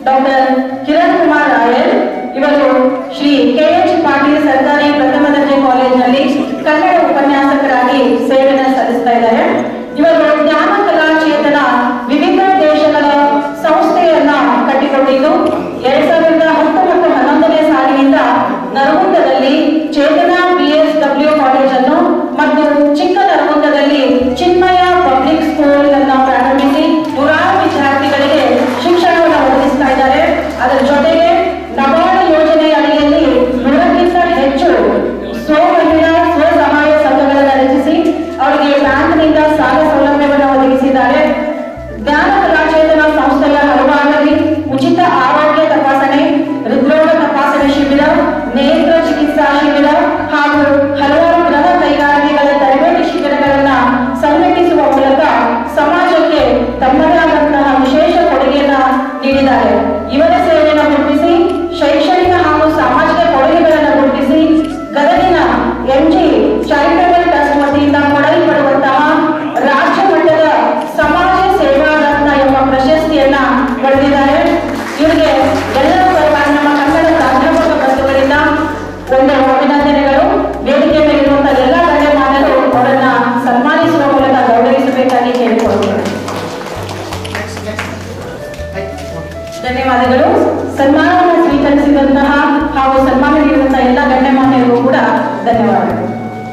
Doctor Kiran Kumar royal. ಇವರು Shri K H Patil ಸರ್ಕಾರಿ ಪ್ರಥಮ ದರ್ಜೆ ಕಾಲೇಜಿನಲ್ಲಿ ಕನ್ನಡ ಉಪನ್ಯಾಸಕರಾಗಿ ಸೇವೆಯನ್ನು ಸಲ್ಲಿಸ್ತಾ ಇದ್ದಾರೆ. ಇವರು ಜ್ಞಾನ ಕಲಾಚೇತನ ವಿವಿಧ ದೇಶಗಳ ಸಂಸ್ಥೆಯನ್ನ ಕಟ್ಟಿಕೊಂಡಿದ್ದು 2010 ಮತ್ತು 11ನೇ ಸಾಲಿನಿಂದ ನರಗುಂದದಲ್ಲಿ ಚೇತನ BSW ಕಾಲೇಜನ್ನು ಮತ್ತು ಚಿಕ್ಕ ನರಗುಂದದಲ್ಲಿ ಚಿನ್ಮಯ ಪಬ್ಲಿಕ್ ಸ್ಕೂಲ್ ಅನ್ನು ಪ್ರಾರಂಭಿಸಿ ನೂರಾರು ವಿದ್ಯಾರ್ಥಿಗಳಿಗೆ ಶಿಕ್ಷಣವನ್ನು ಒದಗಿಸ್ತಾ ಇದ್ದಾರೆ. ಅದರ ಜೊತೆಗೆ ನಬಾರ್ಡ್ ಯೋಜನೆಯ ಅಡಿಯಲ್ಲಿ 100ಕ್ಕಿಂತ ಹೆಚ್ಚು ಸ್ವಮಹಿಳಾ ಸ್ವಸಹಾಯ ಸಂಘಗಳನ್ನು ರಚಿಸಿ ಅವರಿಗೆ ಬ್ಯಾಂಕ್ನಿಂದ ಸಾಲ ಸೌಲಭ್ಯವನ್ನು ಒದಗಿಸಿದ್ದಾರೆ. ಜ್ಞಾನ ಕಲಾಚೇತನ ಸಂಸ್ಥೆಯ ಹಲವಾರಲ್ಲಿ ಉಚಿತ ಆರೋಗ್ಯ ತಪಾಸಣೆ, ಹೃದ್ರೋಗ ತಪಾಸಣೆ ಶಿಬಿರ, ನೇತ್ರ ಚಿಕಿತ್ಸಾ ಶಿಬಿರ ಹಾಗೂ ಹಲವಾರು ಗೃಹ ಕೈಗಾರಿಕೆಗಳ ತರಬೇತಿ ಶಿಬಿರಗಳನ್ನು ಸಂಘಟಿಸುವ ಮೂಲಕ ಸಮಾಜಕ್ಕೆ ತಮ್ಮದೇ ಆದಂತಹ ವಿಶೇಷ ಕೊಡುಗೆಯನ್ನು ನೀಡಿದ್ದಾರೆ. ಇವರ ಸೇವೆಯನ್ನು ಗುರುತಿಸಿ ಶೈಕ್ಷಣಿಕ ಹಾಗೂ ಸಾಮಾಜಿಕ ಕೊಡುಗೆಗಳನ್ನು ಗುರುತಿಸಿ ಗದಗಿನ MG ಚಾರಿಟಬಲ್ ಟ್ರಸ್ಟ್ ವತಿಯಿಂದ ಕೊಡಲ್ಪಡುವಂತಹ ರಾಜ್ಯ ಮಟ್ಟದ ಸಮಾಜ ಸೇವಾರತ್ನ ಎಂಬ ಪ್ರಶಸ್ತಿಯನ್ನ ಪಡೆದಿದ್ದಾರೆ. ಇವರಿಗೆ ಎಲ್ಲರ ಪರವಾಗಿ ನಮ್ಮ ಕನ್ನಡ ಪ್ರಾಧ್ಯಾಪಕ ಬಂಧುಗಳಿಂದ ಒಂದು ಅಭಿನಂದನೆಗಳು. ವೇದಿಕೆ ಮೇಲಿರುವಂತಹ ಎಲ್ಲ ಗಣ್ಯಮಾನ್ಯರು ಅವರನ್ನ ಸನ್ಮಾನಿಸುವ ಮೂಲಕ ಗೌರವಿಸಬೇಕಾಗಿ ಕೇಳಿಕೊಳ್ಳುತ್ತೇವೆ. ಧನ್ಯವಾದಗಳು. ಸನ್ಮಾನವನ್ನು ಸ್ವೀಕರಿಸಿದಂತಹ ಹಾಗೂ ಸನ್ಮಾನ ನೀಡಿದಂತಹ ಎಲ್ಲ ಗಣ್ಯಮಾನ್ಯರಿಗೂ ಕೂಡ ಧನ್ಯವಾದಗಳು.